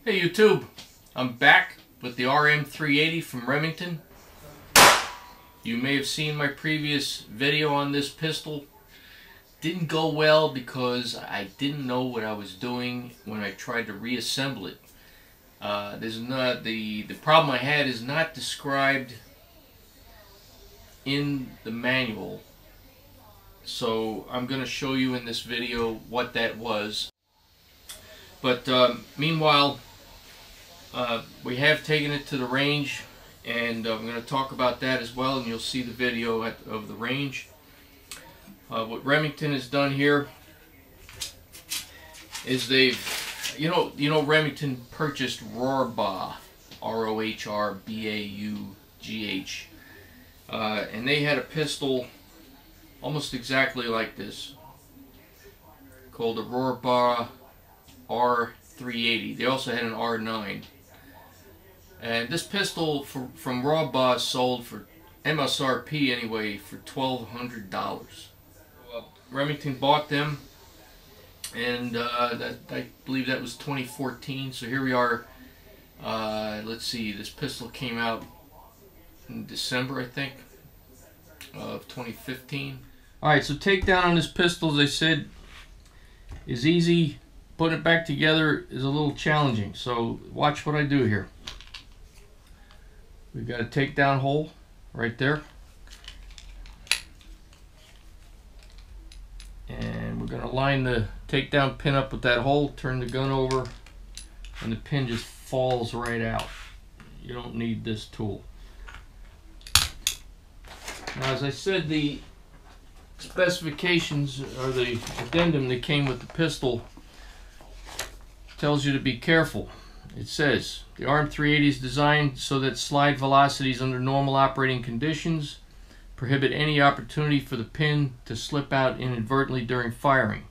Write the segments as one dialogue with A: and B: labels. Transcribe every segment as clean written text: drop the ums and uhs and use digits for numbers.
A: Hey YouTube, I'm back with the RM380 from Remington. You may have seen my previous video on this pistol. Didn't go well because I didn't know what I was doing when I tried to reassemble it. The problem I had is not described in the manual, so I'm going to show you in this video what that was. But meanwhile, we have taken it to the range, and I'm going to talk about that as well, and you'll see the video of the range. What Remington has done here is you know Remington purchased Rohrbau, R-O-H-R-B-A-U-G-H, and they had a pistol almost exactly like this called the Rohrbau R380. They also had an R9. And this pistol from Rohrbau sold for MSRP anyway for $1,200. Remington bought them, and I believe that was 2014. So here we are. Let's see. This pistol came out in December, I think, of 2015. All right. So takedown on this pistol, as I said, is easy. Putting it back together is a little challenging. So watch what I do here. We've got a takedown hole right there, and we're going to line the takedown pin up with that hole, turn the gun over, and the pin just falls right out. You don't need this tool. Now, as I said, the specifications, or the addendum that came with the pistol, tells you to be careful. It says, the RM380 is designed so that slide velocities under normal operating conditions prohibit any opportunity for the pin to slip out inadvertently during firing.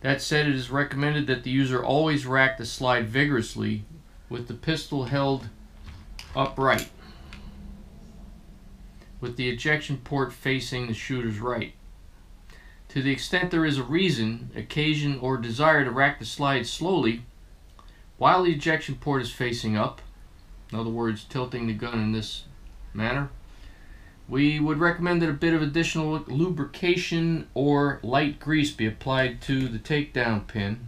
A: That said, it is recommended that the user always rack the slide vigorously with the pistol held upright, with the ejection port facing the shooter's right. To the extent there is a reason, occasion, or desire to rack the slide slowly while the ejection port is facing up, in other words, tilting the gun in this manner, we would recommend that a bit of additional lubrication or light grease be applied to the takedown pin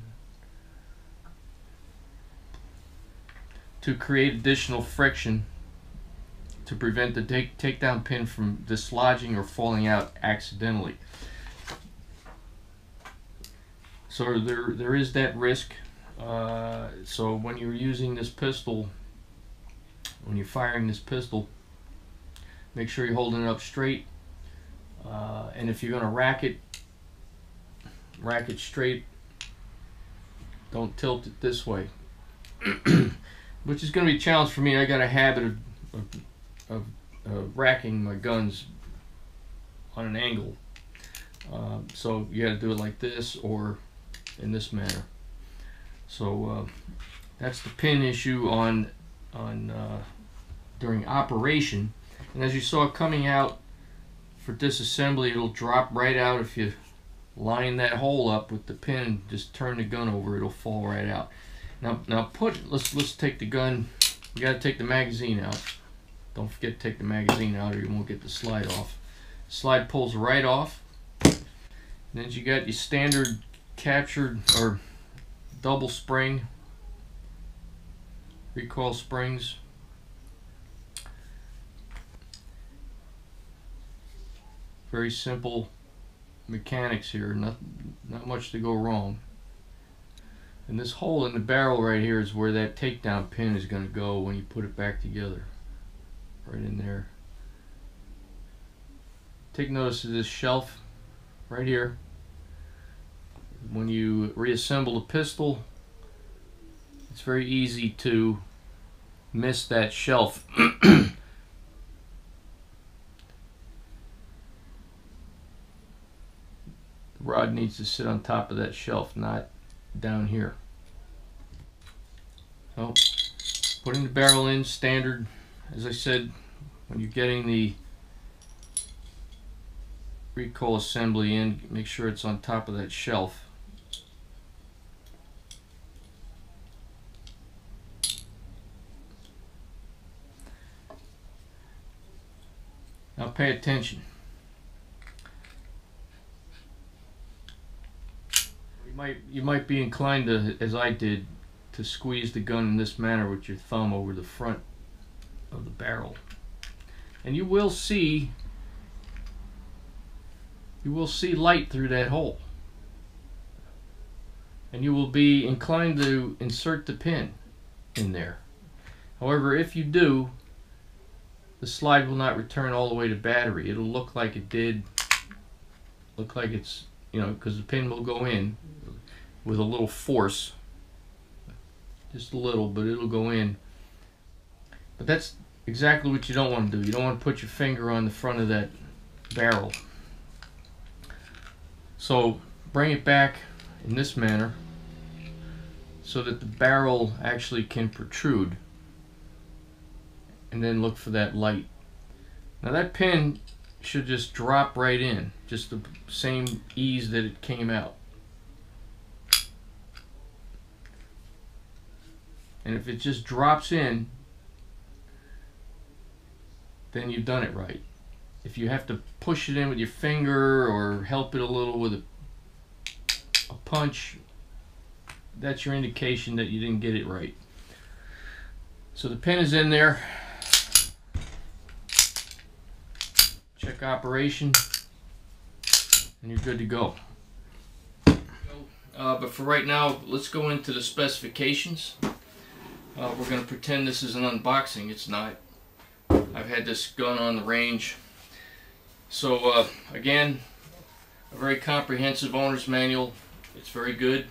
A: to create additional friction to prevent the takedown pin from dislodging or falling out accidentally. So there is that risk. So when you're using this pistol, when you're firing this pistol, make sure you're holding it up straight, and if you're going to rack it straight. Don't tilt it this way, which is going to be a challenge for me. I got a habit of racking my guns on an angle, so you got to do it like this or in this manner. So that's the pin issue on during operation. And as you saw coming out for disassembly, it'll drop right out if you line that hole up with the pin and just turn the gun over. It'll fall right out. Now let's take the gun. You got to take the magazine out. Don't forget to take the magazine out, or you won't get the slide off. Slide pulls right off. And then you got your standard captured or double spring recoil springs. Very simple mechanics here, not much to go wrong. And this hole in the barrel right here is where that takedown pin is going to go when you put it back together, right in there. Take notice of this shelf right here. When you reassemble the pistol, it's very easy to miss that shelf. The rod needs to sit on top of that shelf, not down here. So, putting the barrel in, standard. As I said, when you're getting the recoil assembly in, make sure it's on top of that shelf. Now pay attention. You might be inclined to, as I did, to squeeze the gun in this manner with your thumb over the front of the barrel. And you will see light through that hole. And you will be inclined to insert the pin in there. However, if you do, the slide will not return all the way to battery. It'll look like it did, look like it's, you know, because the pin will go in with a little force, just a little, but it'll go in. But that's exactly what you don't want to do. You don't want to put your finger on the front of that barrel. So bring it back in this manner so that the barrel actually can protrude, and then look for that light. Now that pin should just drop right in, just the same ease that it came out. And if it just drops in, then you've done it right. If you have to push it in with your finger or help it a little with a punch, that's your indication that you didn't get it right. So the pin is in there. Check operation, and you're good to go. But for right now, let's go into the specifications. We're going to pretend this is an unboxing. It's not. I've had this gun on the range. So again, a very comprehensive owner's manual. It's very good.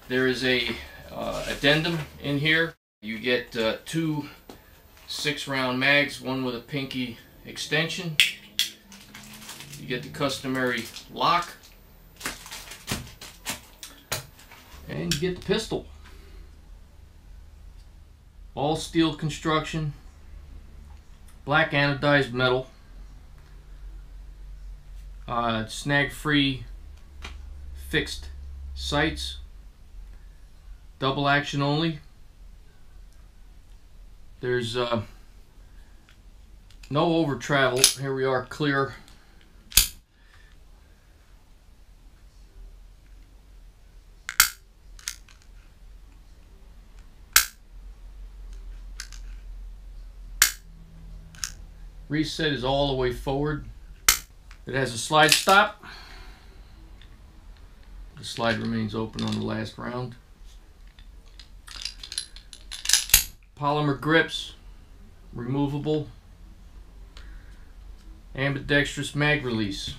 A: There is a addendum in here. You get 2 6-round mags, one with a pinky extension. You get the customary lock, and you get the pistol. All steel construction, black anodized metal, snag-free fixed sights, double action only. There's no over travel. Here we are, clear. Reset is all the way forward. It has a slide stop. The slide remains open on the last round. Polymer grips, removable. Ambidextrous mag release.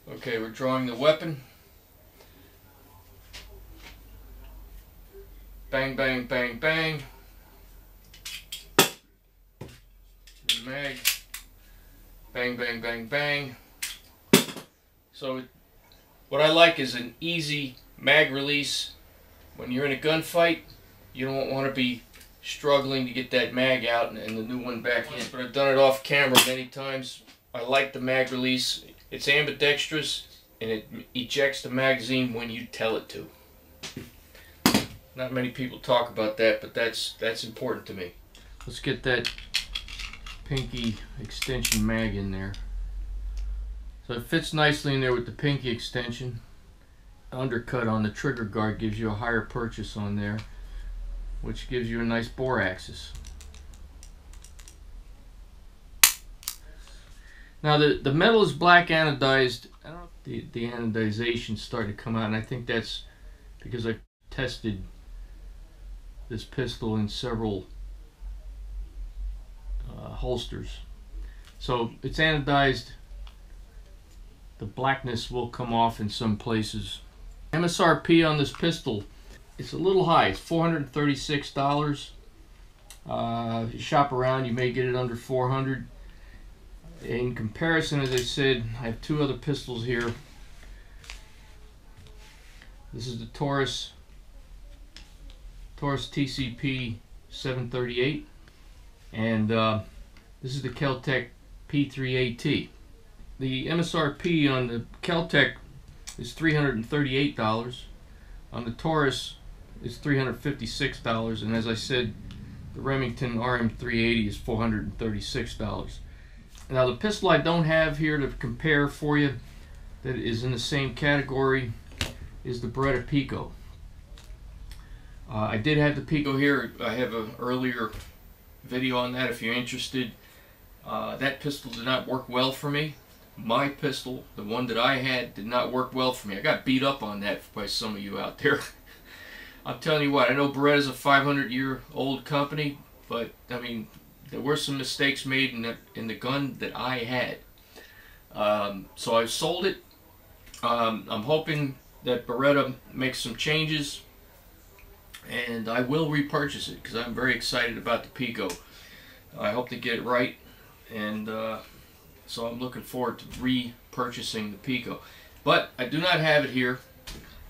A: Okay, we're drawing the weapon. Bang, bang, bang, bang. The mag. Bang, bang, bang, bang. So what I like is an easy mag release. When you're in a gunfight, you don't want to be struggling to get that mag out and the new one back in. But I've done it off camera many times. I like the mag release. It's ambidextrous and it ejects the magazine when you tell it to. Not many people talk about that, but that's important to me. Let's get that pinky extension mag in there. So it fits nicely in there with the pinky extension. Undercut on the trigger guard gives you a higher purchase on there, which gives you a nice bore axis. Now the metal is black anodized. I don't know if the anodization started to come out, and I think that's because I tested this pistol in several holsters. So it's anodized. The blackness will come off in some places. MSRP on this pistol, it's a little high. It's $436. If you shop around, you may get it under $400. In comparison, as I said, I have 2 other pistols here. This is the Taurus TCP 738, and this is the Keltec P3AT. The MSRP on the Keltec is $338. On the Taurus, is $356, and as I said, the Remington RM380 is $436. Now the pistol I don't have here to compare for you that is in the same category is the Beretta Pico. I did have the Pico here. I have an earlier video on that if you're interested. That pistol did not work well for me. My pistol, the one that I had, did not work well for me. I got beat up on that by some of you out there. I'm telling you what, I know Beretta's a 500-year-old company, but I mean, there were some mistakes made in the gun that I had. So I sold it. I'm hoping that Beretta makes some changes, and I will repurchase it because I'm very excited about the Pico. I hope to get it right, and so I'm looking forward to repurchasing the Pico. But I do not have it here.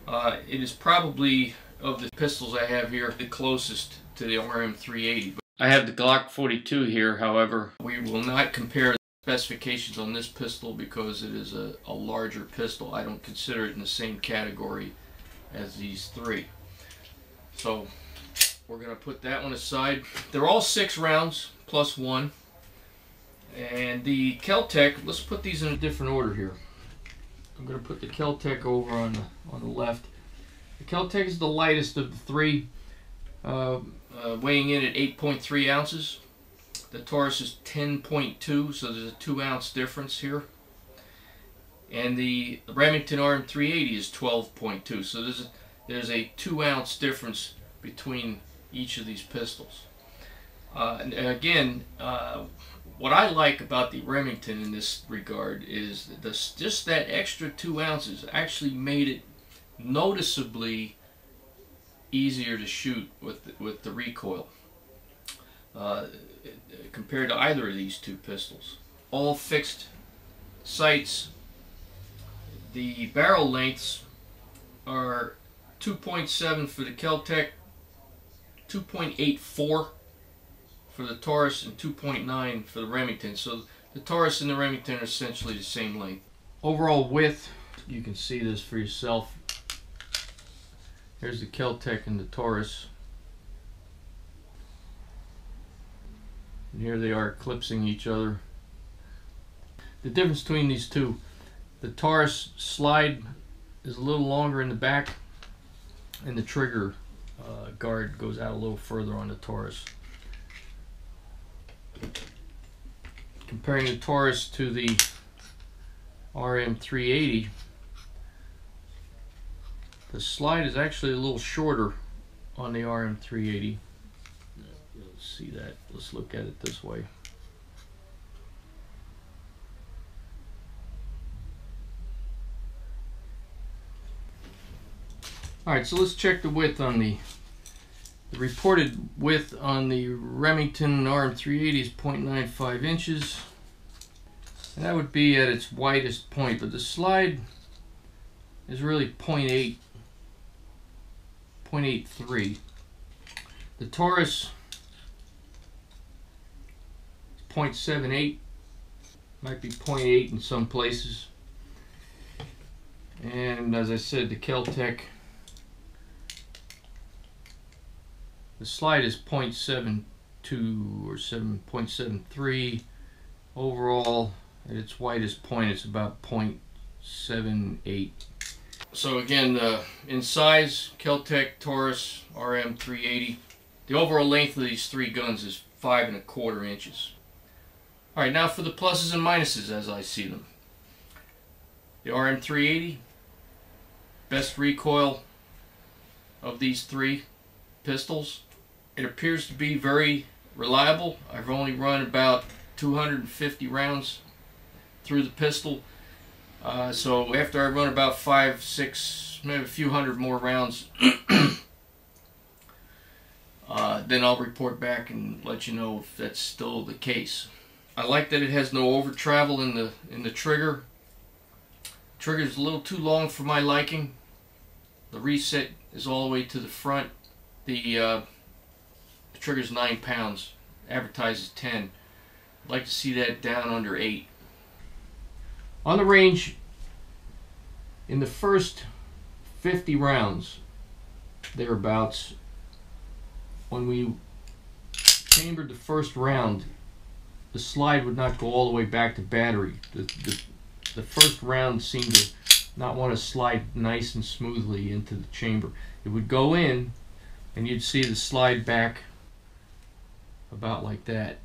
A: It is probably, of the pistols I have here, the closest to the RM380. I have the Glock 42 here, however. We will not compare the specifications on this pistol because it is a larger pistol. I don't consider it in the same category as these three. So we're going to put that one aside. They're all 6 rounds plus 1. And the Keltec, let's put these in a different order here. I'm going to put the Keltec over on the left. The Keltec is the lightest of the three, weighing in at 8.3 ounces. The Taurus is 10.2, so there's a 2-ounce difference here. And the Remington RM380 is 12.2, so there's a 2-ounce difference between each of these pistols. And again, what I like about the Remington in this regard is just that extra 2 ounces actually made it noticeably easier to shoot with the recoil compared to either of these two pistols. All fixed sights. The barrel lengths are 2.7 for the Keltec, 2.84 for the Taurus, and 2.9 for the Remington. So the Taurus and the Remington are essentially the same length. Overall width, you can see this for yourself. Here's the Keltec and the Taurus. And here they are eclipsing each other. The difference between these two, the Taurus slide is a little longer in the back, and the trigger guard goes out a little further on the Taurus. Comparing the Taurus to the RM380, the slide is actually a little shorter on the RM380. Let's see that. Let's look at it this way. Alright, so let's check the width on the reported width on the Remington RM380 is 0.95 inches. And that would be at its widest point, but the slide is really 0.83. The Taurus is 0.78, might be 0.8 in some places. And as I said, the Keltec, the slide is 0.72 or 7.73. Overall, at its widest point, it's about 0.78. So again, in size, Keltec, Taurus, RM380. The overall length of these three guns is 5¼ inches. Alright, now for the pluses and minuses as I see them. The RM380, best recoil of these three pistols. It appears to be very reliable. I've only run about 250 rounds through the pistol. So after I run about 5, 6, maybe a few hundred more rounds, then I'll report back and let you know if that's still the case. I like that it has no over travel in the trigger. Trigger is a little too long for my liking. The reset is all the way to the front. The trigger is 9 pounds, advertises 10. I'd like to see that down under 8. On the range, in the first 50 rounds, thereabouts, when we chambered the first round, the slide would not go all the way back to battery. The first round seemed to not want to slide nice and smoothly into the chamber. It would go in, and you'd see the slide back about like that.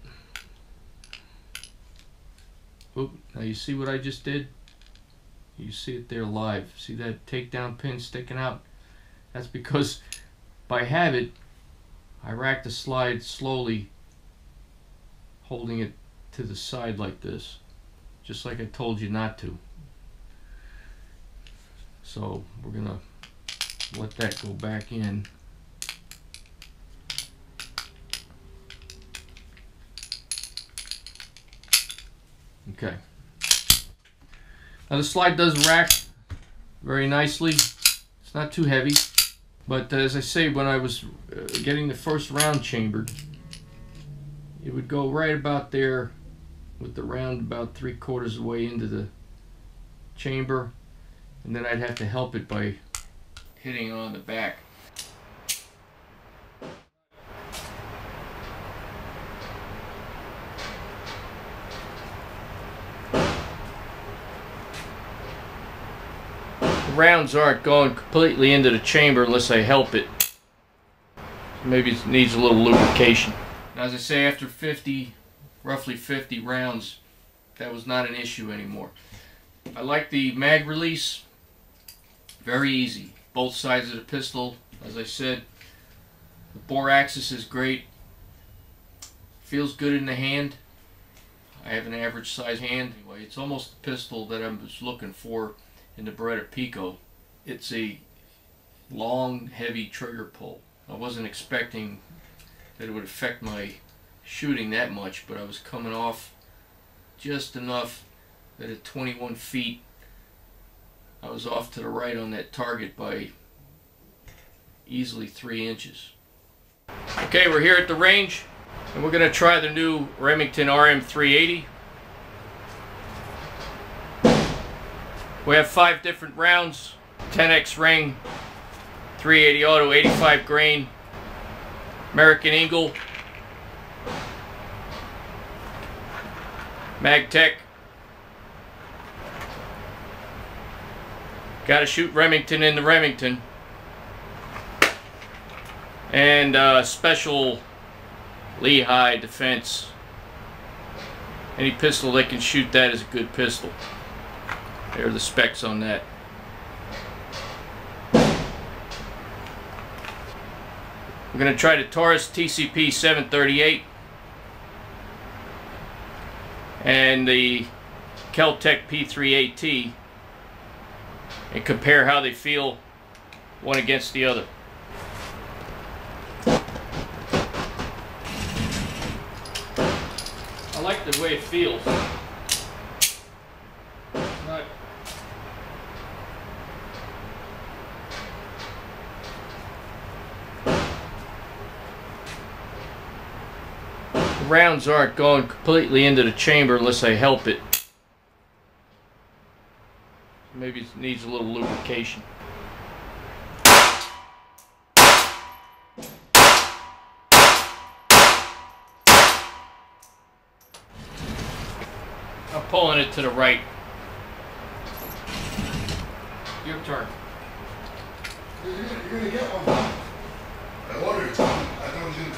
A: Oop, now you see what I just did? You see it there live. See that takedown pin sticking out? That's because by habit I rack the slide slowly, holding it to the side like this, just like I told you not to. So we're gonna let that go back in. Okay. Now the slide does rack very nicely. It's not too heavy, but as I say, when I was getting the first round chambered, it would go right about there with the round about 3/4 of the way into the chamber, and then I'd have to help it by hitting it on the back. The rounds aren't going completely into the chamber unless I help it. Maybe it needs a little lubrication. Now, as I say, after roughly 50 rounds, that was not an issue anymore. I like the mag release. Very easy. Both sides of the pistol, as I said. The bore axis is great. Feels good in the hand. I have an average size hand. Anyway, it's almost the pistol that I was looking for in the Beretta Pico. It's a long, heavy trigger pull. I wasn't expecting that it would affect my shooting that much, but I was coming off just enough that at 21 feet I was off to the right on that target by easily 3 inches. Okay, we're here at the range and we're going to try the new Remington RM380. We have 5 different rounds: 10x ring, 380 auto, 85 grain, American Eagle, MagTech. Gotta shoot Remington in the Remington. And special Lehigh defense. Any pistol that can shoot that is a good pistol. There are the specs on that. We're going to try the Taurus TCP 738 and the Keltec P3AT and compare how they feel one against the other. I like the way it feels. Not rounds aren't going completely into the chamber unless I help it. Maybe it needs a little lubrication. I'm pulling it to the right. Your turn.
B: You're gonna get one. I ordered it. I thought it was gonna.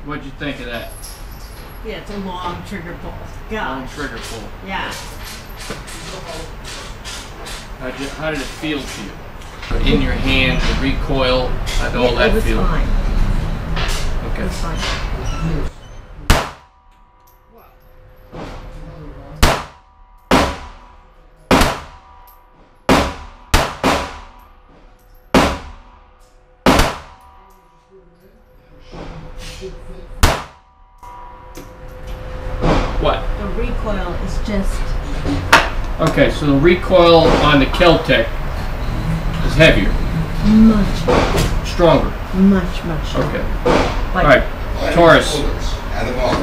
A: What'd you think of that?
C: Yeah, it's a long trigger pull. Gosh.
A: Long trigger pull.
C: Yeah.
A: How did it feel to you? In your hand, the recoil, how did all that feel?
C: It was fine.
A: Okay.
C: It was fine.
A: What?
C: The recoil is just...
A: Okay, so the recoil on the Keltec is heavier.
C: Much.
A: Stronger.
C: Much, much stronger.
A: Okay.
C: Like,
A: Alright, Taurus.
B: And the ball.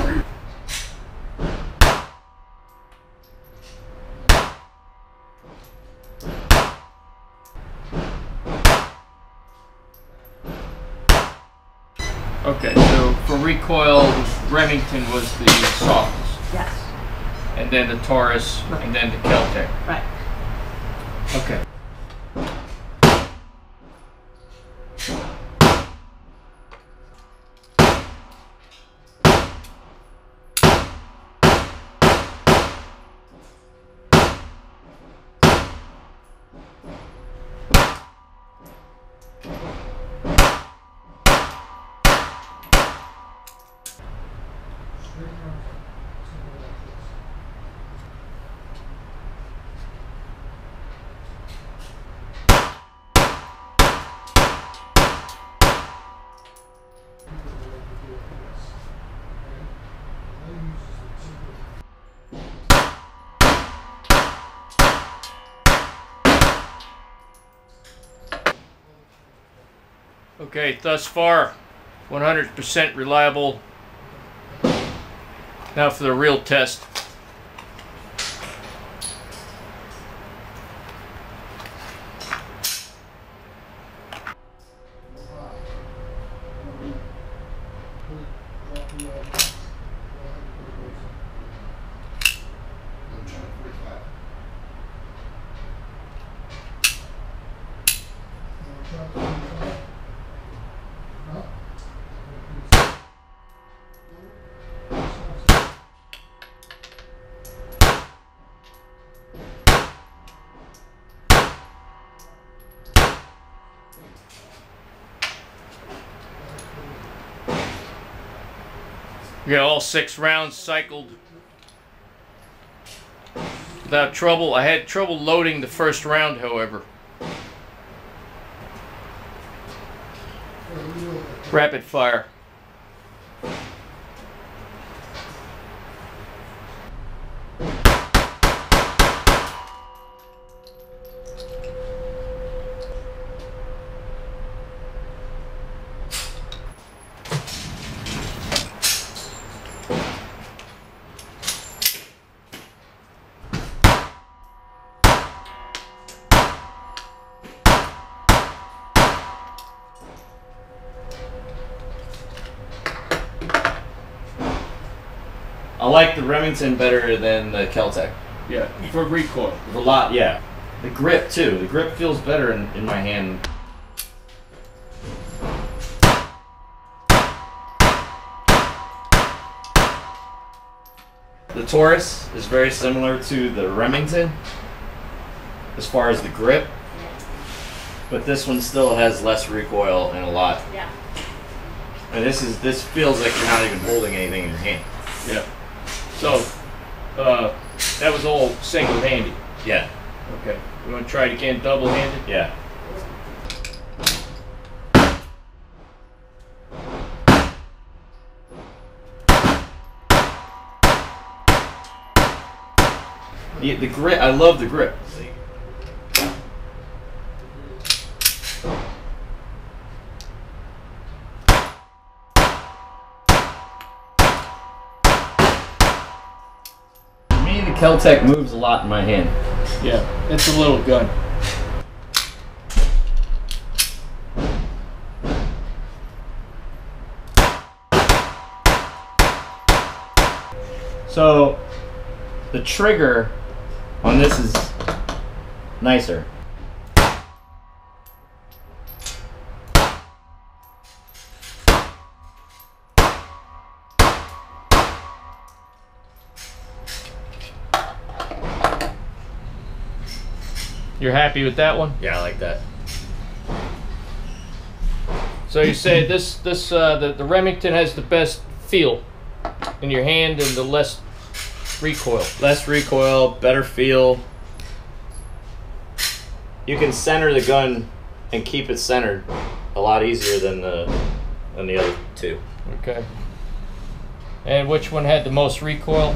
A: Okay, so for recoil, Remington was the softest.
C: yes.
A: And then the Taurus, and then the Keltec.
C: Right.
A: Okay. Okay, thus far, 100% reliable. Now for the real test. We got all 6 rounds cycled without trouble. I had trouble loading the first round, however. Rapid fire.
D: I like the Remington better than the Keltec.
A: Yeah, for recoil.
D: A lot, yeah. The grip too. The grip feels better in my hand. The Taurus is very similar to the Remington as far as the grip, but this one still has less recoil and a lot.
C: Yeah.
D: And this feels like you're not even holding anything in your hand.
A: Yeah. So, that was all single-handed.
D: Yeah.
A: Okay. You want to try it again, double-handed?
D: Yeah. The grip, I love the grip. The Keltec moves a lot in my hand.
A: Yeah, it's a little gun.
D: So the trigger on this is nicer.
A: You're happy with that one?
D: Yeah, I like that.
A: So you say the Remington has the best feel in your hand and the less recoil.
D: Less recoil, better feel. You can center the gun and keep it centered a lot easier than the other two.
A: Okay. And which one had the most recoil?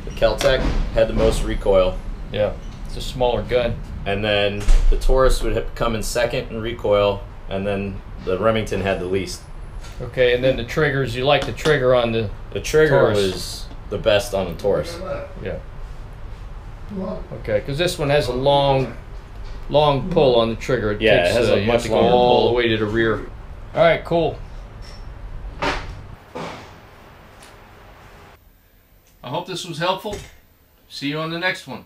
D: The Keltec had the most recoil.
A: Yeah, it's a smaller gun.
D: And then the Taurus would come in second in recoil, and then the Remington had the least.
A: Okay, and then the triggers, you like the trigger on the
D: trigger
A: Taurus.
D: was the best on the Taurus.
A: Yeah. Okay, because this one has a long pull on the trigger. It
D: Yeah,
A: takes,
D: it has a
A: you
D: much
A: have to go
D: longer
A: all
D: pull.
A: the way to the rear. All right, cool. I hope this was helpful. See you on the next one.